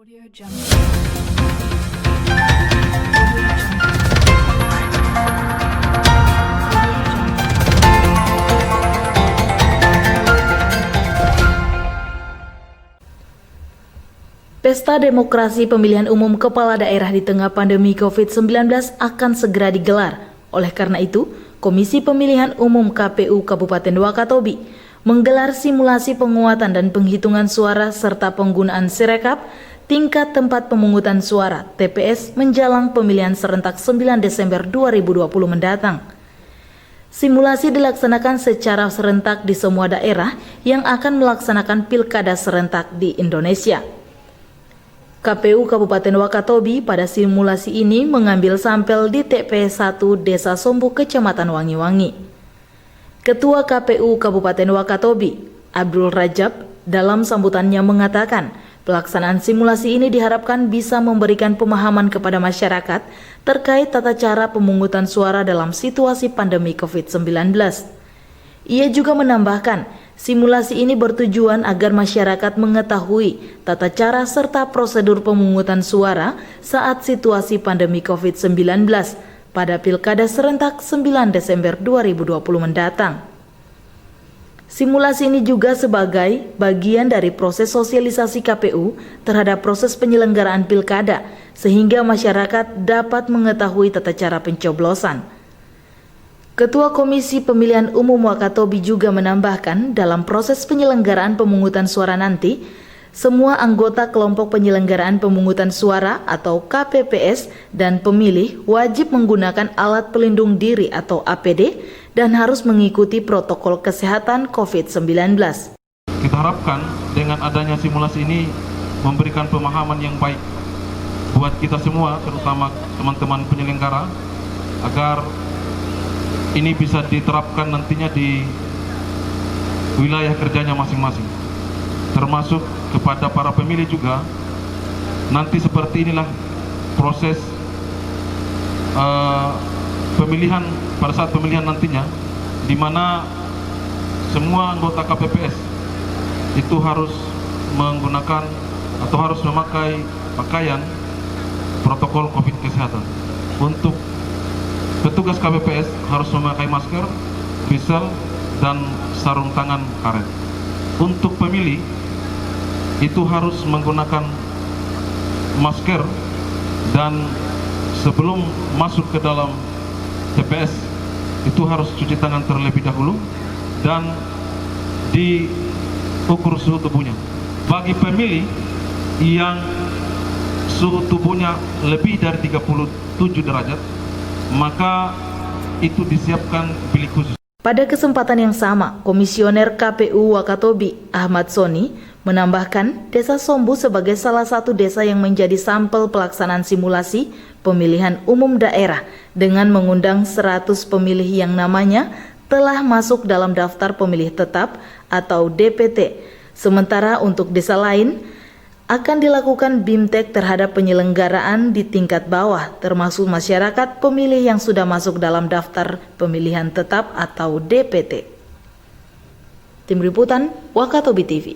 Audio Jungle. Pesta demokrasi pemilihan umum kepala daerah di tengah pandemi COVID-19 akan segera digelar. Oleh karena itu, Komisi Pemilihan Umum KPU Kabupaten Wakatobi menggelar simulasi penguatan dan penghitungan suara serta penggunaan Sirekap tingkat tempat pemungutan suara TPS menjelang pemilihan serentak 9 Desember 2020 mendatang. Simulasi dilaksanakan secara serentak di semua daerah yang akan melaksanakan pilkada serentak di Indonesia. KPU Kabupaten Wakatobi pada simulasi ini mengambil sampel di TPS 1 Desa Sombu, Kecamatan Wangi-Wangi. Ketua KPU Kabupaten Wakatobi, Abdul Rajab, dalam sambutannya mengatakan, pelaksanaan simulasi ini diharapkan bisa memberikan pemahaman kepada masyarakat terkait tata cara pemungutan suara dalam situasi pandemi COVID-19. Ia juga menambahkan, simulasi ini bertujuan agar masyarakat mengetahui tata cara serta prosedur pemungutan suara saat situasi pandemi COVID-19 pada Pilkada serentak 9 Desember 2020 mendatang. Simulasi ini juga sebagai bagian dari proses sosialisasi KPU terhadap proses penyelenggaraan pilkada sehingga masyarakat dapat mengetahui tata cara pencoblosan. Ketua Komisi Pemilihan Umum Wakatobi juga menambahkan dalam proses penyelenggaraan pemungutan suara nanti, semua anggota kelompok penyelenggaraan pemungutan suara atau KPPS dan pemilih wajib menggunakan alat pelindung diri atau APD dan harus mengikuti protokol kesehatan COVID-19. Kita harapkan dengan adanya simulasi ini memberikan pemahaman yang baik buat kita semua, terutama teman-teman penyelenggara, agar ini bisa diterapkan nantinya di wilayah kerjanya masing-masing, termasuk kepada para pemilih juga. Nanti seperti inilah proses pemilihan pada saat pemilihan nantinya, di mana semua anggota KPPS itu harus menggunakan atau harus memakai pakaian protokol COVID kesehatan. Untuk petugas KPPS harus memakai masker, visel, dan sarung tangan karet. Untuk pemilih itu harus menggunakan masker dan sebelum masuk ke dalam TPS itu harus cuci tangan terlebih dahulu dan diukur suhu tubuhnya. Bagi pemilih yang suhu tubuhnya lebih dari 37 derajat, maka itu disiapkan bilik khusus. Pada kesempatan yang sama, Komisioner KPU Wakatobi Ahmad Soni menambahkan Desa Sombu sebagai salah satu desa yang menjadi sampel pelaksanaan simulasi pemilihan umum daerah dengan mengundang 100 pemilih yang namanya telah masuk dalam daftar pemilih tetap atau DPT. Sementara untuk desa lain akan dilakukan BIMTEK terhadap penyelenggaraan di tingkat bawah, termasuk masyarakat pemilih yang sudah masuk dalam daftar pemilihan tetap atau DPT. Tim Liputan Wakatobi TV.